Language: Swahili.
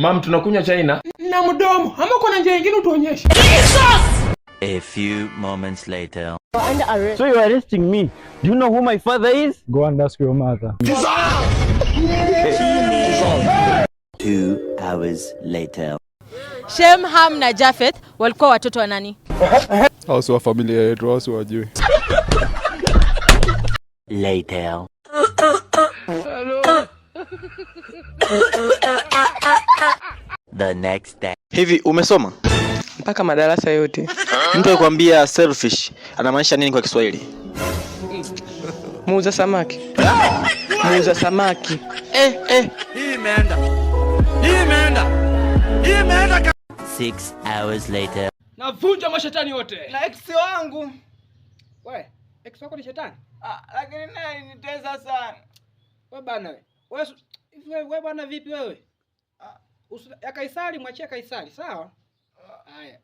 Mam, tunakunywa chai na mdomo. Ama kuna njia nyingine utuonyeshe. A few moments later. So you are arresting me? Do you know who my father is? Go and ask your mother. 2 hours later. Shem, Ham na Jafeth walikuwa watoto wa nani? Hao wa familia yetu, hao wajui. Later. The next day. Hivi umesoma mpaka madarasa yote? Mtu akikwambia selfish anamaanisha nini kwa Kiswahili? Muuza samaki. Muuza samaki. Hii imeenda. 6 hours later. Navunja mashetani yote. Na ex wangu. Wewe, ex wako ni shetani? Lakini naye nitesa sana. Wewe bana wewe. Wewe bana vipi wewe? Ya Kaisari mwachia Kaisari, sawa? Haya.